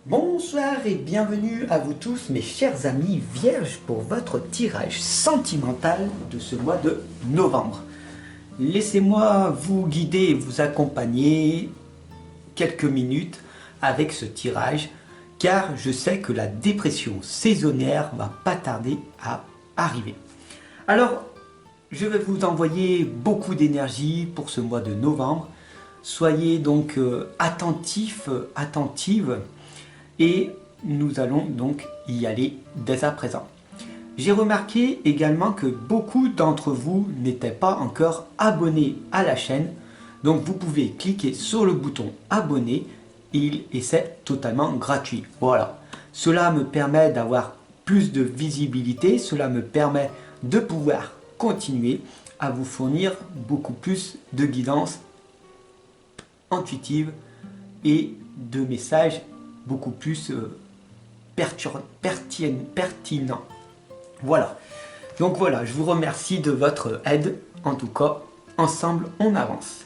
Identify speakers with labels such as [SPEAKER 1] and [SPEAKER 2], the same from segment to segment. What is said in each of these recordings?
[SPEAKER 1] Bonsoir et bienvenue à vous tous mes chers amis vierges pour votre tirage sentimental de ce mois de novembre. Laissez-moi vous guider et vous accompagner quelques minutes avec ce tirage car je sais que la dépression saisonnière va pas tarder à arriver. Alors, je vais vous envoyer beaucoup d'énergie pour ce mois de novembre. Soyez donc attentifs, attentives. Et nous allons donc y aller dès à présent. J'ai remarqué également que beaucoup d'entre vous n'étaient pas encore abonnés à la chaîne. Donc vous pouvez cliquer sur le bouton abonner et c'est totalement gratuit. Voilà. Cela me permet d'avoir plus de visibilité. Cela me permet de pouvoir continuer à vous fournir beaucoup plus de guidance intuitive et de messages beaucoup plus pertinent. Voilà. Donc voilà, je vous remercie de votre aide. En tout cas, ensemble, on avance.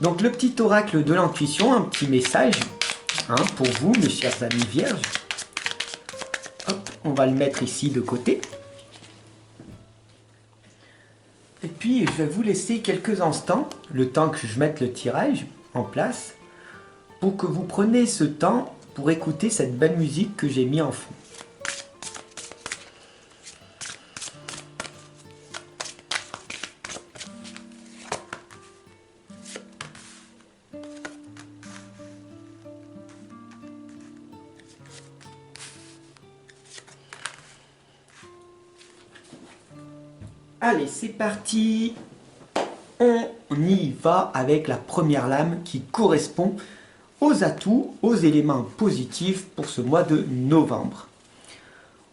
[SPEAKER 1] Donc le petit oracle de l'intuition, un petit message pour vous, mes chers amis vierges. Hop, on va le mettre ici de côté. Et puis, je vais vous laisser quelques instants, le temps que je mette le tirage en place, pour que vous preniez ce temps pour écouter cette belle musique que j'ai mis en fond. Allez, c'est parti. On y va avec la première lame qui correspond aux atouts, aux éléments positifs pour ce mois de novembre.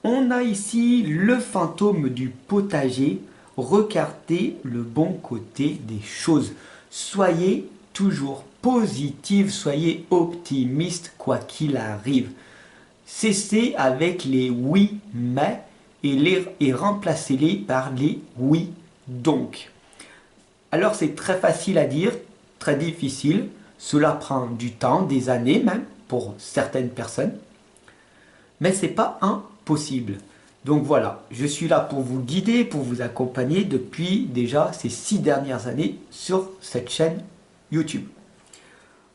[SPEAKER 1] On a ici le fantôme du potager. Regardez le bon côté des choses. Soyez toujours positif, soyez optimiste quoi qu'il arrive. Cessez avec les oui mais et remplacez-les par les oui donc. Alors c'est très facile à dire, très difficile. Cela prend du temps, des années même, pour certaines personnes. Mais ce n'est pas impossible. Donc voilà, je suis là pour vous guider, pour vous accompagner depuis déjà ces 6 dernières années sur cette chaîne YouTube.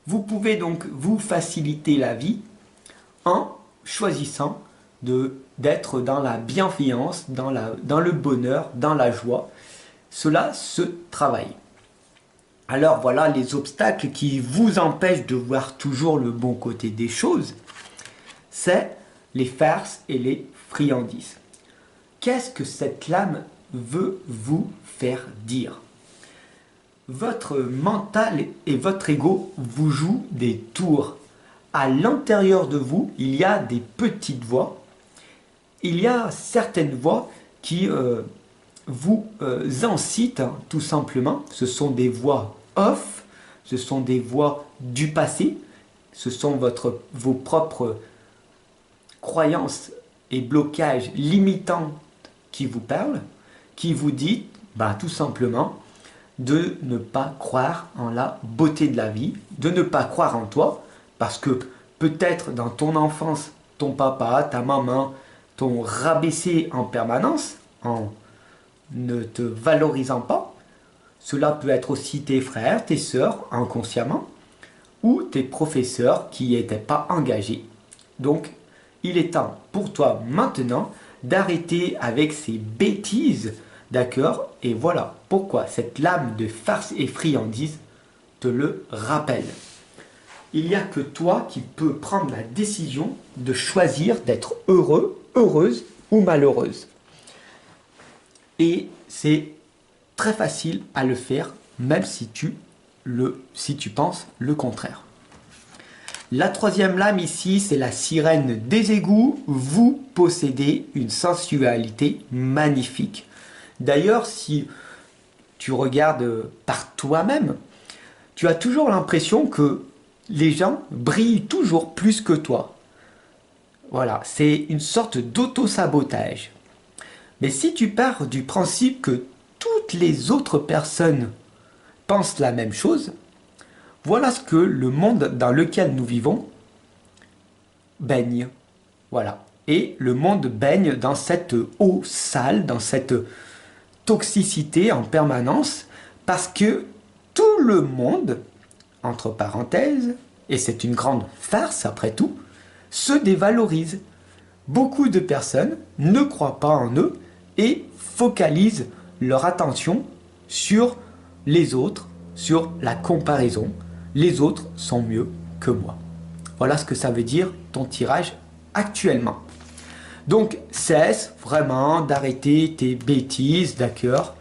[SPEAKER 1] Vous pouvez donc vous faciliter la vie en choisissant d'être dans la bienveillance, dans le bonheur, dans la joie. Cela se travaille. Alors voilà les obstacles qui vous empêchent de voir toujours le bon côté des choses. C'est les farces et les friandises. Qu'est-ce que cette lame veut vous faire dire? Votre mental et votre ego vous jouent des tours. À l'intérieur de vous, il y a des petites voix. Il y a certaines voix qui vous incitent tout simplement. Ce sont des voix off, ce sont des voix du passé, ce sont vos propres croyances et blocages limitants qui vous parlent, qui vous dit tout simplement de ne pas croire en la beauté de la vie, de ne pas croire en toi, parce que peut-être dans ton enfance, ton papa, ta maman t'ont rabaissé en permanence en ne te valorisant pas. Cela peut être aussi tes frères, tes sœurs, inconsciemment, ou tes professeurs qui n'étaient pas engagés. Donc, il est temps pour toi maintenant d'arrêter avec ces bêtises, d'accord? Et voilà pourquoi cette lame de farce et friandise te le rappelle. Il n'y a que toi qui peux prendre la décision de choisir d'être heureux, heureuse ou malheureuse. Et c'est très facile à le faire, même si tu penses le contraire. La troisième lame ici, c'est la sirène des égouts. Vous possédez une sensualité magnifique. D'ailleurs, si tu regardes par toi-même, tu as toujours l'impression que les gens brillent toujours plus que toi. Voilà, c'est une sorte d'auto-sabotage. Mais si tu pars du principe que toutes les autres personnes pensent la même chose, voilà ce que le monde dans lequel nous vivons baigne. Voilà. Et le monde baigne dans cette eau sale, dans cette toxicité en permanence, parce que tout le monde, entre parenthèses, et c'est une grande farce après tout, se dévalorise. Beaucoup de personnes ne croient pas en eux et focalisent leur attention sur les autres, sur la comparaison. Les autres sont mieux que moi. Voilà ce que ça veut dire ton tirage actuellement. Donc cesse vraiment d'arrêter tes bêtises, d'accord?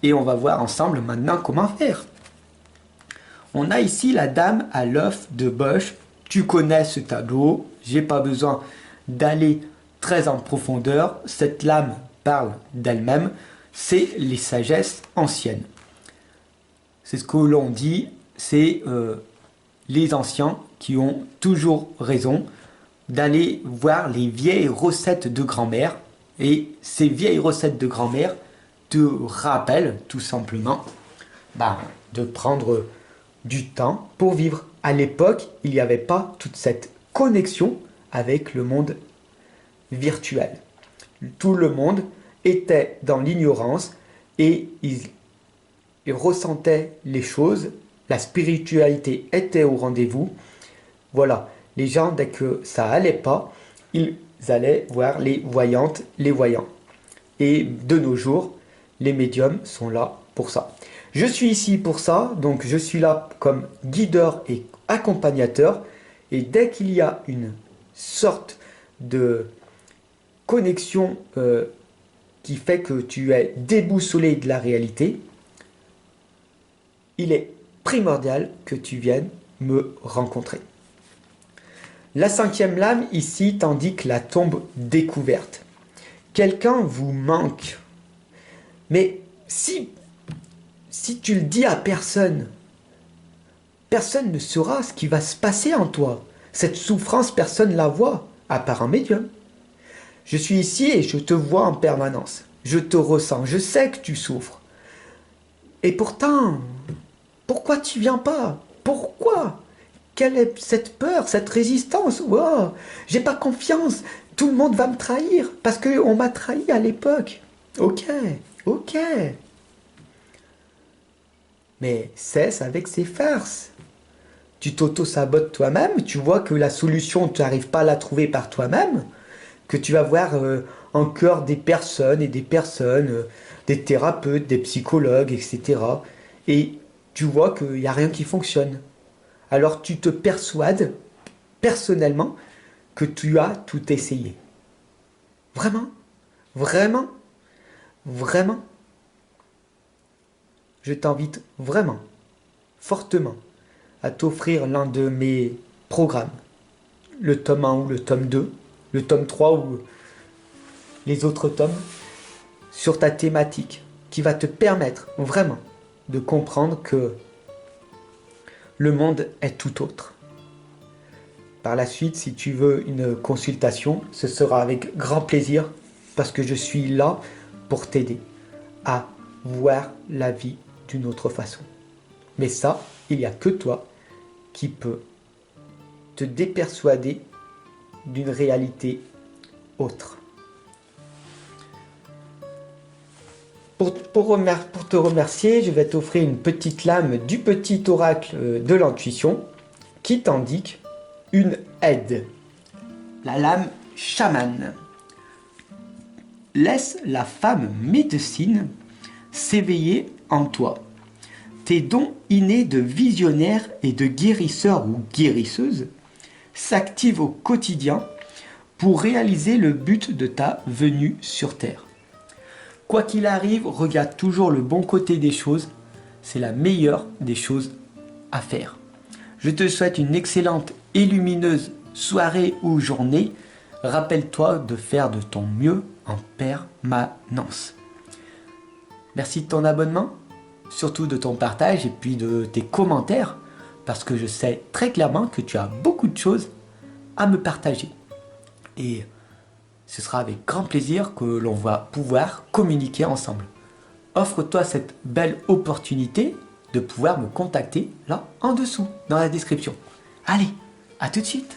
[SPEAKER 1] Et on va voir ensemble maintenant comment faire. On a ici la dame à l'œuf de Bosch. Tu connais ce tableau, j'ai pas besoin d'aller très en profondeur. Cette lame parle d'elle-même, c'est les sagesses anciennes. C'est ce que l'on dit, c'est les anciens qui ont toujours raison d'aller voir les vieilles recettes de grand-mère. Et ces vieilles recettes de grand-mère te rappellent tout simplement de prendre du temps pour vivre. À l'époque, il n'y avait pas toute cette connexion avec le monde virtuel. Tout le monde était dans l'ignorance et il ressentait les choses. La spiritualité était au rendez-vous. Voilà, les gens, dès que ça allait pas, ils allaient voir les voyantes, les voyants. Et de nos jours, les médiums sont là pour ça. Je suis ici pour ça, donc je suis là comme guideur et accompagnateur. Et dès qu'il y a une sorte de connexion qui fait que tu es déboussolé de la réalité, il est primordial que tu viennes me rencontrer. La 5e lame ici t'indique la tombe découverte. Quelqu'un vous manque. Mais si tu le dis à personne, personne ne saura ce qui va se passer en toi. Cette souffrance, personne ne la voit, à part un médium. Je suis ici et je te vois en permanence. Je te ressens, je sais que tu souffres. Et pourtant, pourquoi tu viens pas? Pourquoi? Quelle est cette peur, cette résistance? Oh, j'ai pas confiance. Tout le monde va me trahir parce qu'on m'a trahi à l'époque. Ok. Mais cesse avec ces farces. Tu t'auto-sabotes toi-même, tu vois que la solution, tu n'arrives pas à la trouver par toi-même, que tu vas voir encore des personnes, des thérapeutes, des psychologues, etc. Et tu vois qu'il n'y a rien qui fonctionne. Alors tu te persuades personnellement que tu as tout essayé. Vraiment? Je t'invite vraiment, fortement, à t'offrir l'un de mes programmes. Le tome 1 ou le tome 2, le tome 3 ou les autres tomes, sur ta thématique, qui va te permettre vraiment de comprendre que le monde est tout autre. Par la suite, si tu veux une consultation, ce sera avec grand plaisir, parce que je suis là pour t'aider à voir la vie d'une autre façon. Mais ça, il n'y a que toi qui peux te dépersuader d'une réalité autre. Pour te remercier, je vais t'offrir une petite lame du petit oracle de l'intuition qui t'indique une aide. La lame chamane. Laisse la femme médecine s'éveiller en toi. Tes dons innés de visionnaire et de guérisseur ou guérisseuse s'activent au quotidien pour réaliser le but de ta venue sur Terre. Quoi qu'il arrive, regarde toujours le bon côté des choses. C'est la meilleure des choses à faire. Je te souhaite une excellente et lumineuse soirée ou journée. Rappelle-toi de faire de ton mieux en permanence. Merci de ton abonnement, surtout de ton partage et puis de tes commentaires, parce que je sais très clairement que tu as beaucoup de choses à me partager. Et ce sera avec grand plaisir que l'on va pouvoir communiquer ensemble. Offre-toi cette belle opportunité de pouvoir me contacter là en dessous, dans la description. Allez, à tout de suite!